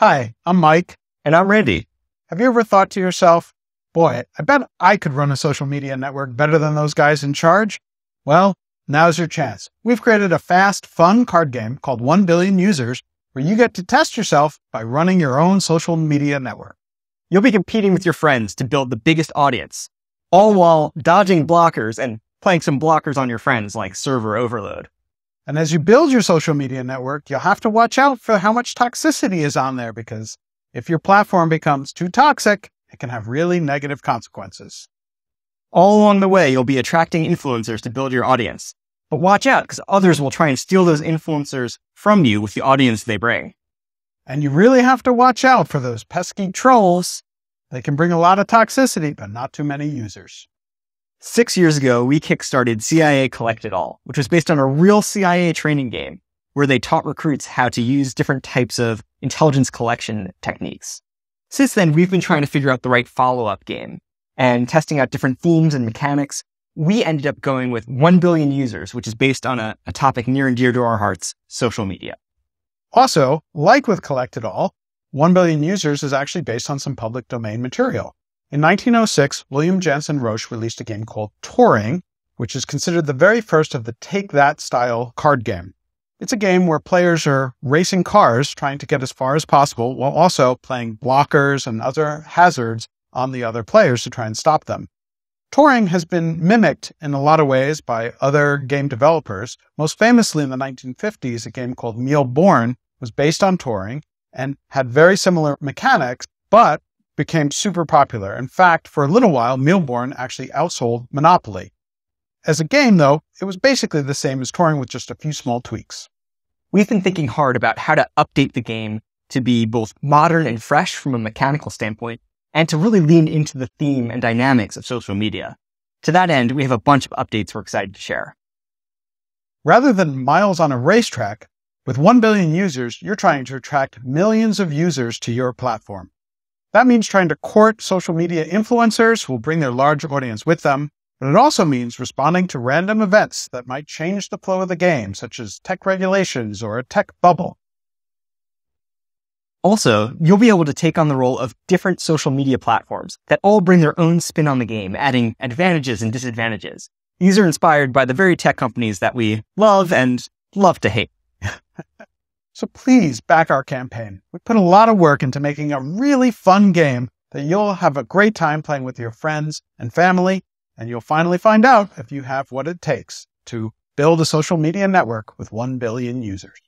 Hi, I'm Mike. And I'm Randy. Have you ever thought to yourself, boy, I bet I could run a social media network better than those guys in charge? Well, now's your chance. We've created a fast, fun card game called 1 Billion Users where you get to test yourself by running your own social media network. You'll be competing with your friends to build the biggest audience, all while dodging blockers and playing some blockers on your friends like server overload. And as you build your social media network, you'll have to watch out for how much toxicity is on there because if your platform becomes too toxic, it can have really negative consequences. All along the way, you'll be attracting influencers to build your audience. But watch out, because others will try and steal those influencers from you with the audience they bring. And you really have to watch out for those pesky trolls. They can bring a lot of toxicity, but not too many users. 6 years ago, we kickstarted CIA Collect It All, which was based on a real CIA training game where they taught recruits how to use different types of intelligence collection techniques. Since then, we've been trying to figure out the right follow-up game and testing out different themes and mechanics. We ended up going with 1 Billion Users, which is based on a topic near and dear to our hearts, social media. Also, like with Collect It All, 1 Billion Users is actually based on some public domain material. In 1906, William Jansen Roche released a game called Touring, which is considered the very first of the Take That style card game. It's a game where players are racing cars trying to get as far as possible while also playing blockers and other hazards on the other players to try and stop them. Touring has been mimicked in a lot of ways by other game developers. Most famously in the 1950s, a game called Meal Born was based on Touring and had very similar mechanics, but became super popular. In fact, for a little while, Meal Born actually outsold Monopoly. As a game, though, it was basically the same as Touring with just a few small tweaks. We've been thinking hard about how to update the game to be both modern and fresh from a mechanical standpoint, and to really lean into the theme and dynamics of social media. To that end, we have a bunch of updates we're excited to share. Rather than miles on a racetrack, with 1 billion users, you're trying to attract millions of users to your platform. That means trying to court social media influencers who will bring their large audience with them, but it also means responding to random events that might change the flow of the game, such as tech regulations or a tech bubble. Also, you'll be able to take on the role of different social media platforms that all bring their own spin on the game, adding advantages and disadvantages. These are inspired by the very tech companies that we love and love to hate. So please back our campaign. We put a lot of work into making a really fun game that you'll have a great time playing with your friends and family, and you'll finally find out if you have what it takes to build a social media network with 1 billion users.